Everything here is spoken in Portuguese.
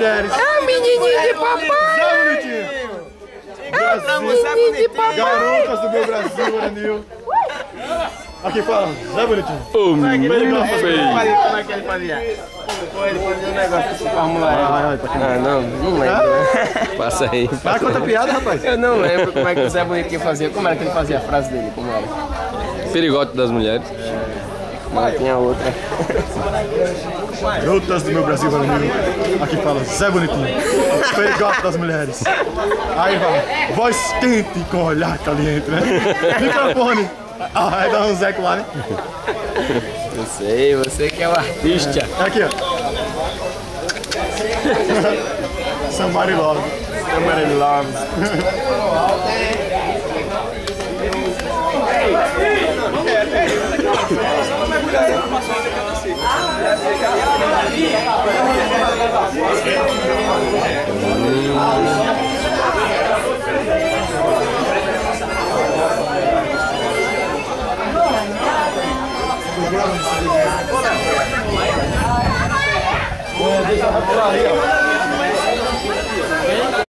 mulheres. É o menininho de papai. Zé Bonitinho. É o menininho de papai. Garotas do meu Brasil, Anil. Aqui fala, Zé Bonitinho. Ô, menino feio. Como é que ele fazia? Pô, ele fazia um negócio assim com a mulher. Ah, não lembro. Passa aí. Vai, conta piada, rapaz. Eu não lembro como é que o Zé Bonitinho fazia. Como era que ele fazia a frase dele? Como era? Perigote das mulheres. Mas tinha outra. Garotas do meu Brasil, Anil. Aqui fala, Zé Bonitinho. Perigote das mulheres. Aí vai, voz quente com olhar caliente, né? Microfone. Ah, vai dar um Zeco lá, né? Eu sei, você que é o artista. Aqui, ó. Somebody love. Somebody loves. Deixa eu por aí, ó.